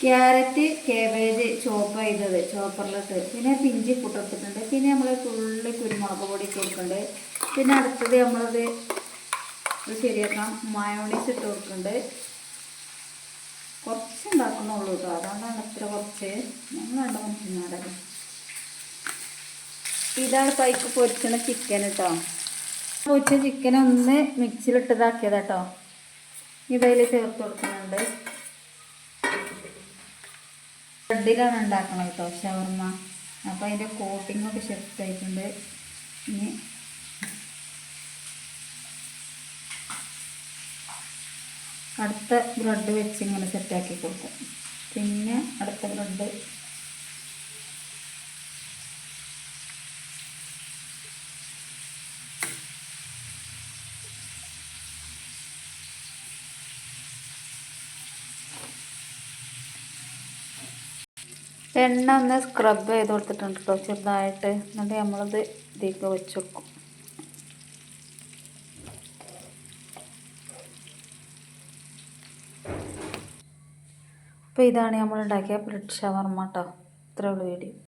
carrot cabbage ചോപ്പ് ചെയ്തത് ചോപ്പറിലിട്ട് പിന്നെ പിഞ്ചി പുട്ടെടുത്തിട്ടുണ്ട് പിന്നെ നമ്മൾ തുള്ളി കുരുമുളക് പൊടി ഇട്ട് കൊടുക്കുന്നുണ്ട് പിന്നെ അടുത്തത് നമ്മളത് ശരിയാക്കാം മയോണൈസ് ഇട്ട് കൊടുക്കുന്നുണ്ട് കുറച്ച് ഉണ്ടാക്കുന്നുള്ളൂ കേട്ടോ അതുകൊണ്ടാണ് ഇത്ര കുറച്ച് ഞങ്ങൾ രണ്ട് മനുഷ്യന്മാരത് ഇതാണ് പൈക്ക് പൊരിക്കുന്ന ചിക്കൻ കേട്ടോ പൊരിച്ച ചിക്കൻ ഒന്ന് മിക്സിയിലിട്ടതാക്കിയത് കേട്ടോ ഇതതിൽ ചേർത്ത് കൊടുക്കുന്നുണ്ട് ബ്രെഡിലാണ് ഉണ്ടാക്കണം കേട്ടോ ഷവർമ്മ അപ്പോൾ അതിൻ്റെ കോട്ടിങ്ങൊക്കെ സെറ്റായിട്ടുണ്ട് ഇനി അടുത്ത ബ്രെഡ് വെച്ച് ഇങ്ങനെ സെറ്റാക്കി കൊടുക്കും പിന്നെ അടുത്ത ബ്രെഡ് എണ്ണ ഒന്ന് സ്ക്രബ് ചെയ്ത് കൊടുത്തിട്ടുണ്ട് കേട്ടോ ചെറുതായിട്ട് എന്നിട്ട് നമ്മളത് ഇതിലേക്ക് വെച്ച് കൊടുക്കും അപ്പോൾ ഇതാണ് നമ്മൾ ഉണ്ടാക്കിയ ബ്രെഡ് ഷവർമ്മ കേട്ടോ ഇത്രയുള്ള വീഡിയോ